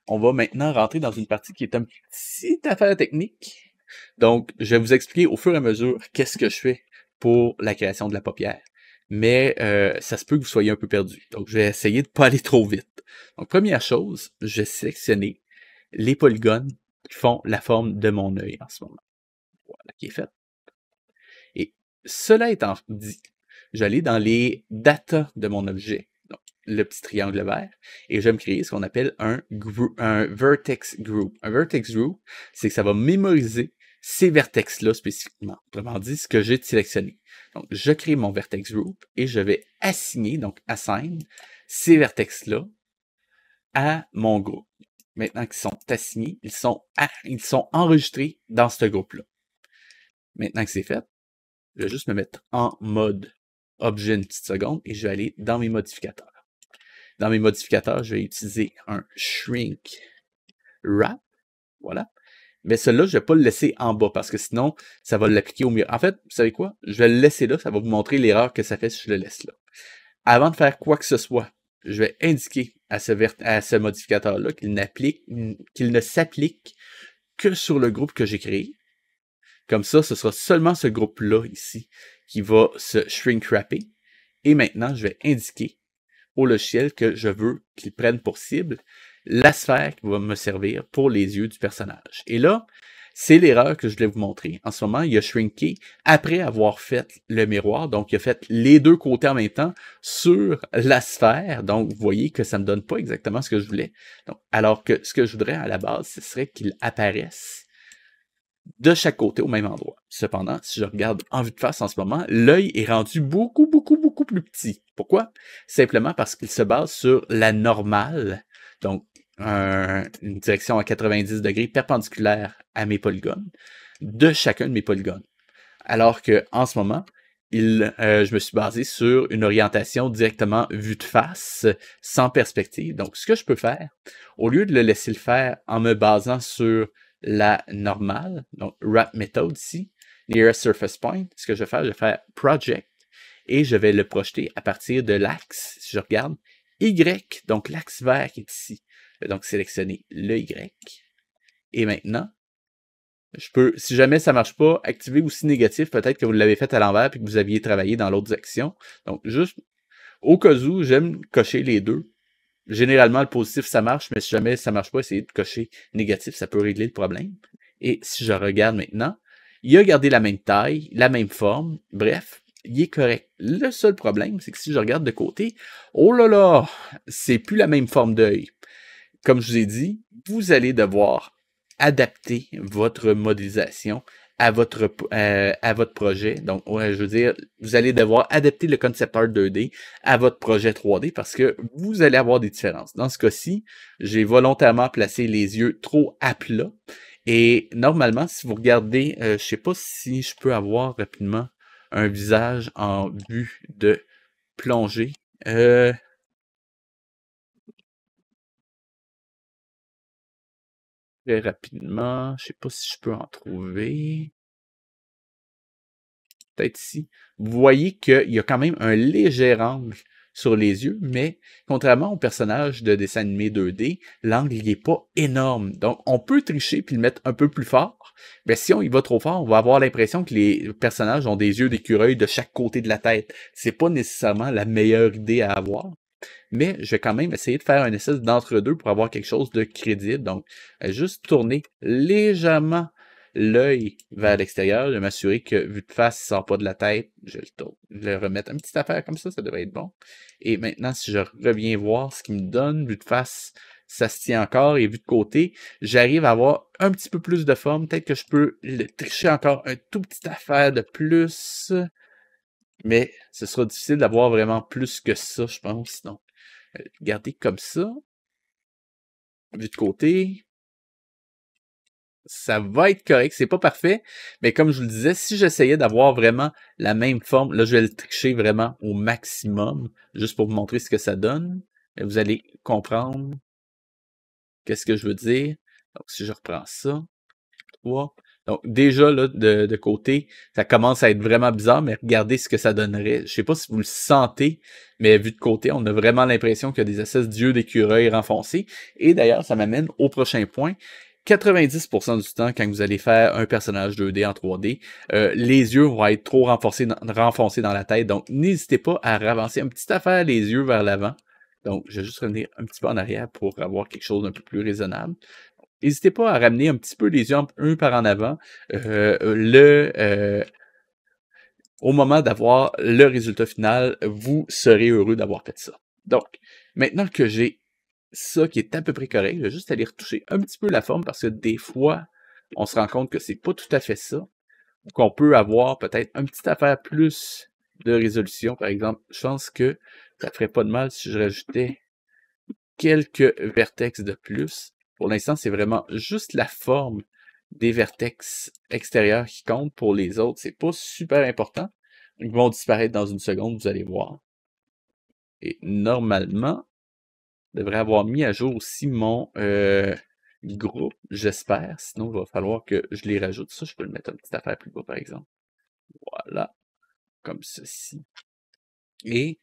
on va maintenant rentrer dans une partie qui est un petit affaire technique. Donc, je vais vous expliquer au fur et à mesure qu'est-ce que je fais pour la création de la paupière. mais ça se peut que vous soyez un peu perdu. Donc, je vais essayer de ne pas aller trop vite. Donc, première chose, je vais sélectionner les polygones qui font la forme de mon œil en ce moment. Voilà, qui est fait. Et cela étant dit, je vais aller dans les data de mon objet, donc le petit triangle vert, et je vais me créer ce qu'on appelle un vertex group. Un vertex group, c'est que ça va mémoriser ces vertex-là spécifiquement. Autrement dit, ce que j'ai sélectionné. Donc, je crée mon vertex group et je vais assigner, donc assign, ces vertex-là à mon groupe. Maintenant qu'ils sont assignés, ils sont enregistrés dans ce groupe-là. Maintenant que c'est fait, je vais juste me mettre en mode objet une petite seconde et je vais aller dans mes modificateurs. Dans mes modificateurs, je vais utiliser un shrink wrap. Voilà. Mais celui-là, je ne vais pas le laisser en bas parce que sinon, ça va l'appliquer au mur. En fait, vous savez quoi? Je vais le laisser là. Ça va vous montrer l'erreur que ça fait si je le laisse là. Avant de faire quoi que ce soit, je vais indiquer à ce modificateur-là qu'il ne s'applique que sur le groupe que j'ai créé. Comme ça, ce sera seulement ce groupe-là ici qui va se shrink wrapper. Et maintenant, je vais indiquer au logiciel que je veux qu'il prenne pour cible la sphère qui va me servir pour les yeux du personnage. Et là, c'est l'erreur que je voulais vous montrer. En ce moment, il a shrinké après avoir fait le miroir. Donc, il a fait les deux côtés en même temps sur la sphère. Donc, vous voyez que ça ne me donne pas exactement ce que je voulais. Donc, alors que ce que je voudrais à la base, ce serait qu'il apparaisse de chaque côté au même endroit. Cependant, si je regarde en vue de face en ce moment, l'œil est rendu beaucoup plus petit. Pourquoi? Simplement parce qu'il se base sur la normale, donc une direction à 90 degrés perpendiculaire à mes polygones, de chacun de mes polygones. Alors que en ce moment, je me suis basé sur une orientation directement vue de face, sans perspective. Donc, ce que je peux faire, au lieu de le laisser le faire en me basant sur la normale, donc wrap method ici, nearest surface point, ce que je vais faire project, et je vais le projeter à partir de l'axe, si je regarde, Y, donc l'axe vert qui est ici. Je vais donc sélectionner le Y. Et maintenant, je peux, si jamais ça ne marche pas, activer aussi négatif, peut-être que vous l'avez fait à l'envers et que vous aviez travaillé dans l'autre direction. Donc, juste au cas où, j'aime cocher les deux. Généralement, le positif, ça marche, mais si jamais ça ne marche pas, essayez de cocher négatif, ça peut régler le problème. Et si je regarde maintenant, il a gardé la même taille, la même forme, bref, il est correct. Le seul problème, c'est que si je regarde de côté, oh là là, c'est plus la même forme d'œil. Comme je vous ai dit, vous allez devoir adapter votre modélisation à votre projet. Donc, je veux dire, vous allez devoir adapter le concept art 2D à votre projet 3D parce que vous allez avoir des différences. Dans ce cas-ci, j'ai volontairement placé les yeux trop à plat. Et normalement, si vous regardez, je ne sais pas si je peux avoir rapidement un visage en vue de plongée. Très rapidement, je ne sais pas si je peux en trouver. Peut-être ici. Vous voyez qu'il y a quand même un léger angle sur les yeux, mais contrairement au personnage de dessin animé 2D, l'angle il n'est pas énorme. Donc, on peut tricher puis le mettre un peu plus fort, mais si on y va trop fort, on va avoir l'impression que les personnages ont des yeux d'écureuil de chaque côté de la tête. C'est pas nécessairement la meilleure idée à avoir. Mais je vais quand même essayer de faire un essai d'entre-deux pour avoir quelque chose de crédible. Donc, juste tourner légèrement l'œil vers l'extérieur, de m'assurer que vue de face, il ne sort pas de la tête. Je le tourne, le remettre une petite affaire comme ça devrait être bon. Et maintenant, si je reviens voir ce qu'il me donne, vue de face, ça se tient encore, et vue de côté, j'arrive à avoir un petit peu plus de forme. Peut-être que je peux le tricher encore un tout petit affaire de plus. Mais ce sera difficile d'avoir vraiment plus que ça, je pense. Donc, regardez comme ça. Vu de côté, ça va être correct. C'est pas parfait, mais comme je vous le disais, si j'essayais d'avoir vraiment la même forme, là, je vais le tricher vraiment au maximum, juste pour vous montrer ce que ça donne. Et vous allez comprendre qu'est-ce que je veux dire. Donc, si je reprends ça, 3. Donc, déjà, là, de côté, ça commence à être vraiment bizarre, mais regardez ce que ça donnerait. Je sais pas si vous le sentez, mais vu de côté, on a vraiment l'impression qu'il y a des espèces d'yeux d'écureuil renfoncés. Et d'ailleurs, ça m'amène au prochain point. 90% du temps, quand vous allez faire un personnage 2D en 3D, les yeux vont être trop renfoncés dans la tête. Donc, n'hésitez pas à ravancer un petit affaire les yeux vers l'avant. Donc, je vais juste revenir un petit peu en arrière pour avoir quelque chose d'un peu plus raisonnable. N'hésitez pas à ramener un petit peu les yeux un par en avant. Au moment d'avoir le résultat final, vous serez heureux d'avoir fait ça. Donc, maintenant que j'ai ça qui est à peu près correct, je vais juste aller retoucher un petit peu la forme parce que des fois, on se rend compte que c'est pas tout à fait ça, ou qu'on peut avoir peut-être un petit affaire plus de résolution. Par exemple, je pense que ça ferait pas de mal si je rajoutais quelques vertex de plus. Pour l'instant, c'est vraiment juste la forme des vertex extérieurs qui compte. Pour les autres, c'est pas super important. Ils vont disparaître dans une seconde, vous allez voir. Et normalement, je devrais avoir mis à jour aussi mon groupe, j'espère. Sinon, il va falloir que je les rajoute. Ça, je peux le mettre une petite affaire plus bas, par exemple. Voilà, comme ceci. Et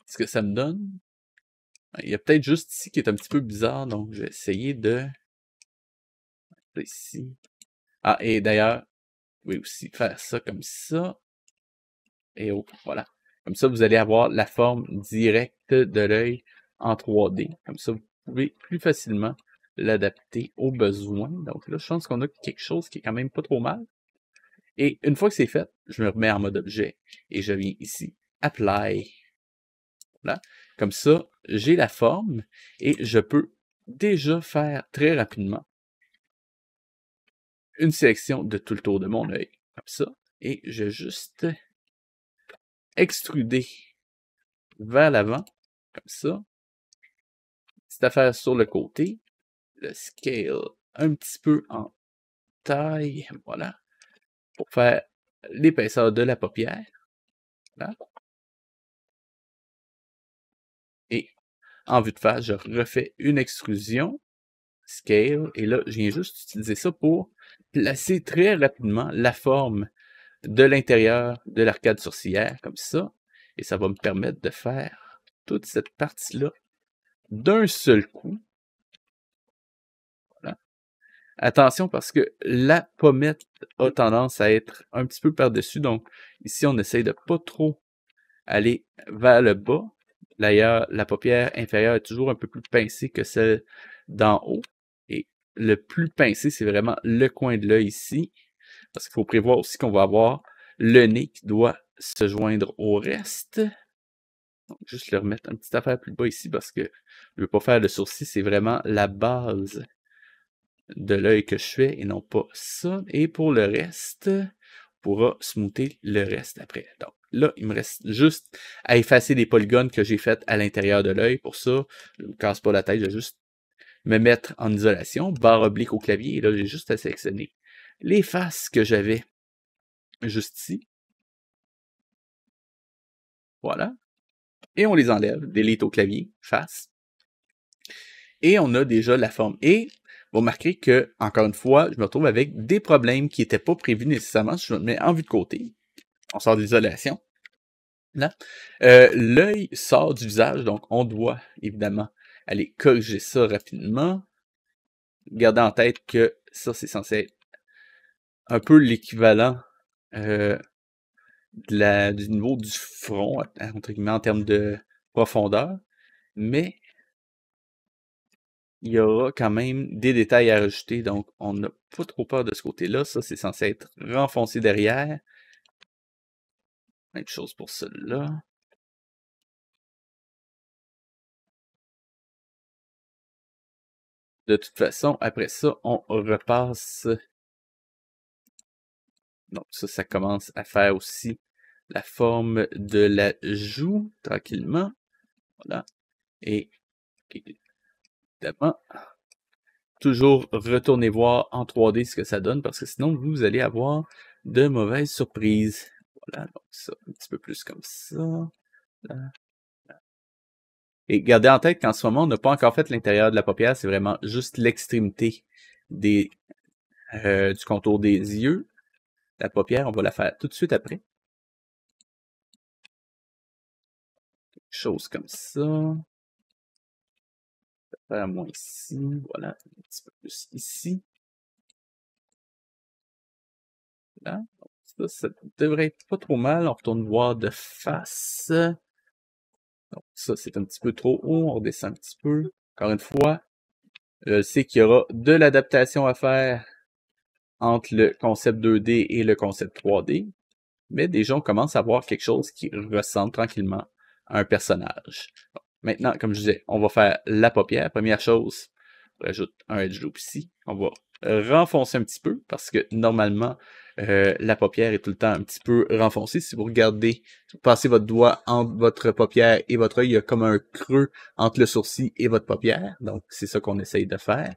ce que ça me donne, il y a peut-être juste ici qui est un petit peu bizarre, donc je vais essayer de... Ici. Ah, et d'ailleurs, vous pouvez aussi faire ça comme ça. Et oh, voilà. Comme ça, vous allez avoir la forme directe de l'œil en 3D. Comme ça, vous pouvez plus facilement l'adapter aux besoins. Donc là, je pense qu'on a quelque chose qui est quand même pas trop mal. Et une fois que c'est fait, je me remets en mode objet et je viens ici, Apply. Voilà. Comme ça, j'ai la forme et je peux déjà faire très rapidement une sélection de tout le tour de mon œil. Comme ça. Et je vais juste extruder vers l'avant. Comme ça. Petite affaire sur le côté. Le scale un petit peu en taille. Voilà. Pour faire l'épaisseur de la paupière. Voilà. Et en vue de face, je refais une extrusion. Scale. Et là, je viens juste utiliser ça pour placer très rapidement la forme de l'intérieur de l'arcade sourcilière, comme ça. Et ça va me permettre de faire toute cette partie-là d'un seul coup. Voilà. Attention parce que la pommette a tendance à être un petit peu par-dessus. Donc, ici, on essaye de pas trop aller vers le bas. D'ailleurs, la paupière inférieure est toujours un peu plus pincée que celle d'en haut. Et le plus pincé, c'est vraiment le coin de l'œil ici. Parce qu'il faut prévoir aussi qu'on va avoir le nez qui doit se joindre au reste. Donc, juste le remettre un petit affaire plus bas ici parce que je ne veux pas faire le sourcil, c'est vraiment la base de l'œil que je fais et non pas ça. Et pour le reste, on pourra smoother le reste après. Donc là, il me reste juste à effacer les polygones que j'ai faits à l'intérieur de l'œil. Pour ça, je ne me casse pas la tête, je vais juste me mettre en isolation, barre oblique au clavier, et là, j'ai juste à sélectionner les faces que j'avais juste ici. Voilà. Et on les enlève, delete au clavier, face. Et on a déjà la forme. Et vous remarquerez que, encore une fois, je me retrouve avec des problèmes qui n'étaient pas prévus nécessairement. Si je me mets en vue de côté, on sort de l'isolation. Là, l'œil sort du visage, donc on doit évidemment aller corriger ça rapidement. Gardez en tête que ça, c'est censé être un peu l'équivalent du niveau du front, entre guillemets, en termes de profondeur. Mais il y aura quand même des détails à rajouter, donc on n'a pas trop peur de ce côté-là. Ça, c'est censé être renfoncé derrière. Même chose pour celui-là. De toute façon, après ça, on repasse. Donc ça commence à faire aussi la forme de la joue, tranquillement. Voilà. Et évidemment, toujours retourner voir en 3D ce que ça donne, parce que sinon, vous allez avoir de mauvaises surprises. Voilà, donc ça, un petit peu plus comme ça. Là. Et gardez en tête qu'en ce moment, on n'a pas encore fait l'intérieur de la paupière, c'est vraiment juste l'extrémité du contour des yeux. La paupière, on va la faire tout de suite après. Quelque chose comme ça. Faire moins ici, voilà, un petit peu plus ici. Voilà. Donc, ça devrait être pas trop mal. On retourne voir de face. Donc, ça, c'est un petit peu trop haut. On redescend un petit peu. Encore une fois, je sais qu'il y aura de l'adaptation à faire entre le concept 2D et le concept 3D. Mais déjà, on commence à voir quelque chose qui ressemble tranquillement à un personnage. Bon, maintenant, comme je disais, on va faire la paupière. Première chose, on rajoute un edge loop ici. On va renfoncer un petit peu parce que normalement, la paupière est tout le temps un petit peu renfoncée. Si vous regardez, si vous passez votre doigt entre votre paupière et votre œil, il y a comme un creux entre le sourcil et votre paupière. Donc, c'est ça qu'on essaye de faire.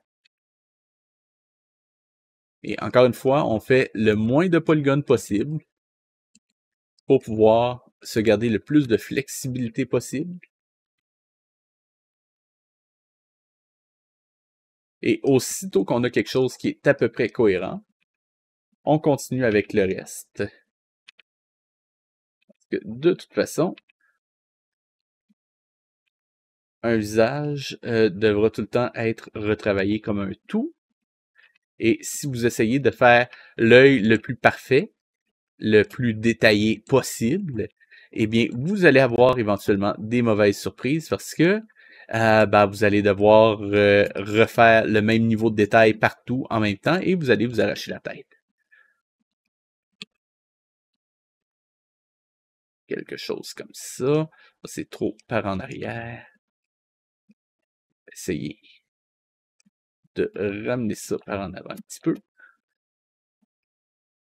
Et encore une fois, on fait le moins de polygones possible pour pouvoir se garder le plus de flexibilité possible. Et aussitôt qu'on a quelque chose qui est à peu près cohérent, on continue avec le reste. Parce que de toute façon, un visage devra tout le temps être retravaillé comme un tout. Et si vous essayez de faire l'œil le plus parfait, le plus détaillé possible, eh bien, vous allez avoir éventuellement des mauvaises surprises parce que vous allez devoir refaire le même niveau de détail partout en même temps et vous allez vous arracher la tête. Quelque chose comme ça. C'est trop par en arrière. Essayez de ramener ça par en avant un petit peu.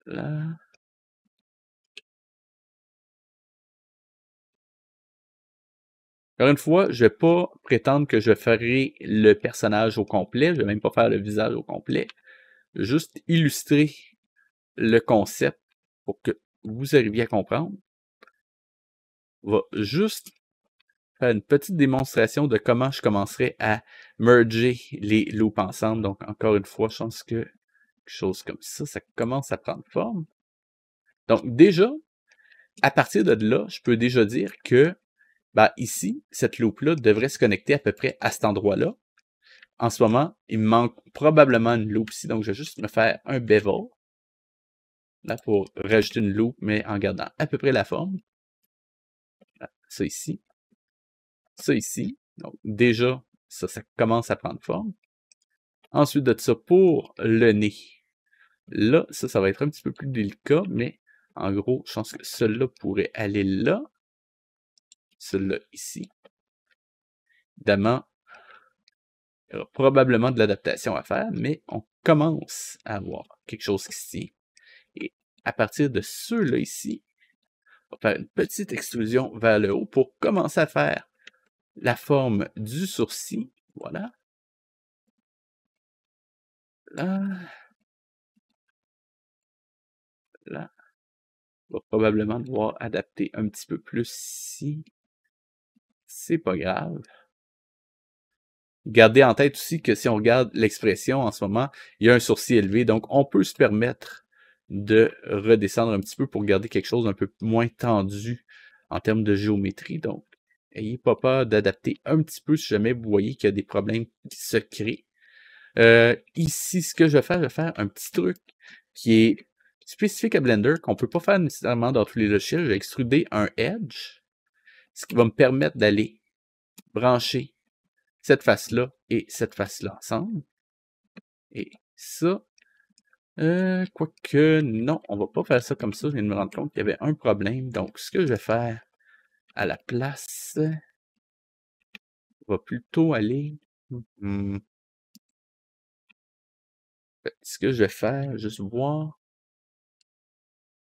Là. Encore une fois, je ne vais pas prétendre que je ferai le personnage au complet. Je ne vais même pas faire le visage au complet. Juste illustrer le concept pour que vous arriviez à comprendre. On va juste faire une petite démonstration de comment je commencerai à merger les loops ensemble. Donc, encore une fois, je pense que quelque chose comme ça commence à prendre forme. Donc, déjà, à partir de là, je peux déjà dire que ici, cette loop-là devrait se connecter à peu près à cet endroit-là. En ce moment, il me manque probablement une loop ici, donc je vais juste me faire un bevel. Là, pour rajouter une loop, mais en gardant à peu près la forme. Là, ça ici. Ça ici. Donc, déjà, ça commence à prendre forme. Ensuite de ça, pour le nez. Là, ça va être un petit peu plus délicat, mais en gros, je pense que celui-là pourrait aller là. Celui-là ici. Évidemment, il y aura probablement de l'adaptation à faire, mais on commence à avoir quelque chose qui se tient. Et à partir de ceux-là ici, on va faire une petite extrusion vers le haut pour commencer à faire la forme du sourcil. Voilà. Là. Là. On va probablement devoir adapter un petit peu plus ici. C'est pas grave. Gardez en tête aussi que si on regarde l'expression en ce moment, il y a un sourcil élevé, donc on peut se permettre de redescendre un petit peu pour garder quelque chose un peu moins tendu en termes de géométrie. Donc, n'ayez pas peur d'adapter un petit peu si jamais vous voyez qu'il y a des problèmes qui se créent. Ici, ce que je vais faire un petit truc qui est spécifique à Blender, qu'on ne peut pas faire nécessairement dans tous les logiciels. Je vais extruder un edge, ce qui va me permettre d'aller brancher cette face-là et cette face-là ensemble. Et ça, quoique, non, on va pas faire ça comme ça. Je viens de me rendre compte qu'il y avait un problème. Donc, ce que je vais faire à la place, va plutôt aller... ce que je vais faire, juste voir...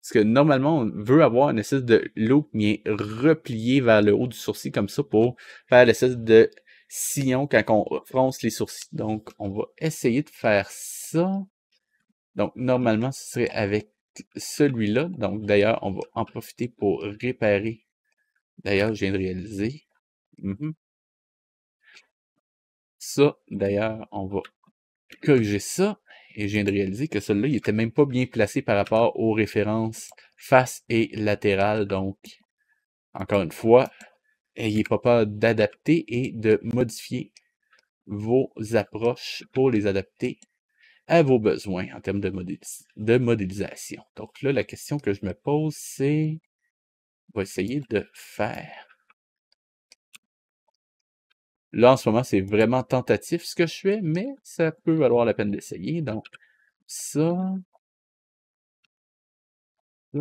Parce que normalement, on veut avoir une espèce de loop qui est replié vers le haut du sourcil comme ça pour faire l'espèce de sillon quand on fronce les sourcils. Donc, on va essayer de faire ça. Donc, normalement, ce serait avec celui-là. Donc, d'ailleurs, on va en profiter pour réparer. D'ailleurs, je viens de réaliser. Ça, d'ailleurs, on va corriger ça. Et je viens de réaliser que celui-là, il était même pas bien placé par rapport aux références face et latérales. Donc, encore une fois, ayez pas peur d'adapter et de modifier vos approches pour les adapter à vos besoins en termes de modélisation. Donc là, la question que je me pose, c'est, on va essayer de faire. Là, en ce moment, c'est vraiment tentatif ce que je fais, mais ça peut valoir la peine d'essayer. Donc, ça, ça,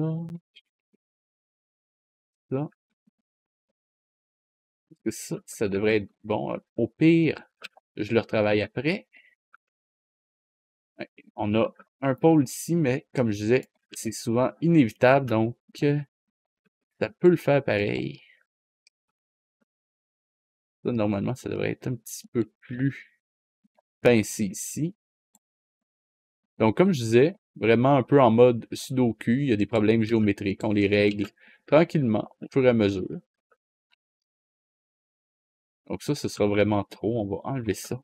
ça, ça devrait être bon. Au pire, je le retravaille après. Ouais, on a un pôle ici, mais comme je disais, c'est souvent inévitable, donc ça peut le faire pareil. Ça, normalement, ça devrait être un petit peu plus pincé ici. Donc, comme je disais, vraiment un peu en mode sudoku, il y a des problèmes géométriques, on les règle tranquillement, au fur et à mesure. Donc ça, ce sera vraiment trop, on va enlever ça.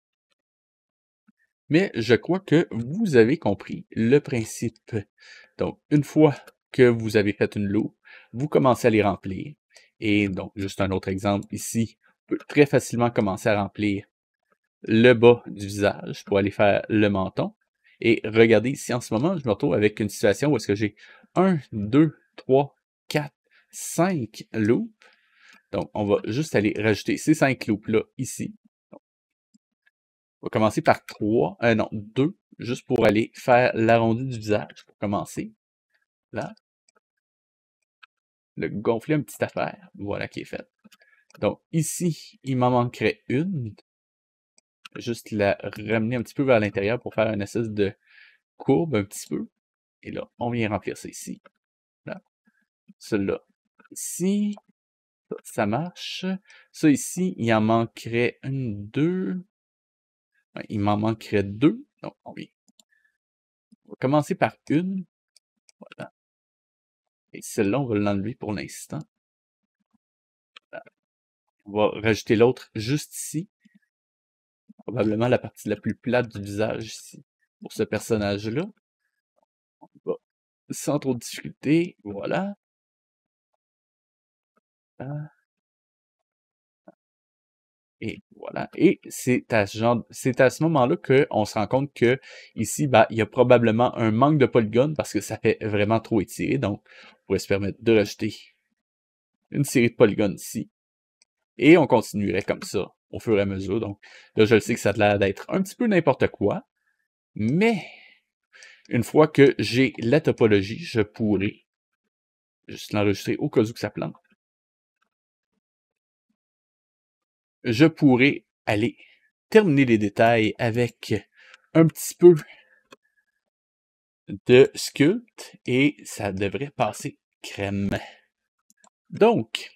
Mais je crois que vous avez compris le principe. Donc, une fois que vous avez fait une loupe, vous commencez à les remplir. Et donc, juste un autre exemple ici, on peut très facilement commencer à remplir le bas du visage pour aller faire le menton. Et regardez ici, en ce moment, je me retrouve avec une situation où est-ce que j'ai 1, 2, 3, 4, 5 loupes. Donc, on va juste aller rajouter ces 5 loupes-là ici. On va commencer par 3, non, 2, juste pour aller faire l'arrondi du visage, pour commencer. Là, le gonfler une petite affaire, voilà qui est fait. Donc, ici, il m'en manquerait une. Juste la ramener un petit peu vers l'intérieur pour faire une espèce de courbe un petit peu. Et là, on vient remplir ça ici. Là. Celui-là, ici. Ça marche. Ça ici, il en manquerait une, deux. Ouais, il m'en manquerait deux. Donc, on va commencer par une. Voilà. Et celle-là, on va l'enlever pour l'instant. On va rajouter l'autre juste ici. Probablement la partie la plus plate du visage ici. Pour ce personnage-là. On va sans trop de difficulté. Voilà. Et voilà. Et c'est à ce moment-là qu'on se rend compte que ici, bah, il y a probablement un manque de polygones parce que ça fait vraiment trop étiré. Donc, on pourrait se permettre de rajouter une série de polygones ici. Et on continuerait comme ça au fur et à mesure. Donc, là, je le sais que ça a l'air d'être un petit peu n'importe quoi. Mais, une fois que j'ai la topologie, je pourrais juste l'enregistrer au cas où que ça plante. Je pourrais aller terminer les détails avec un petit peu de sculpt et ça devrait passer crème. Donc,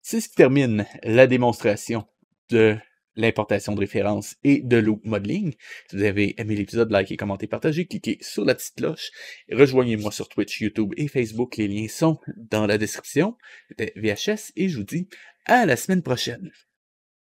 c'est ce qui termine la démonstration de l'importation de références et de loop modeling. Si vous avez aimé l'épisode, likez, commentez, partagez, cliquez sur la petite cloche. Rejoignez-moi sur Twitch, YouTube et Facebook. Les liens sont dans la description. C'était VHS et je vous dis à la semaine prochaine.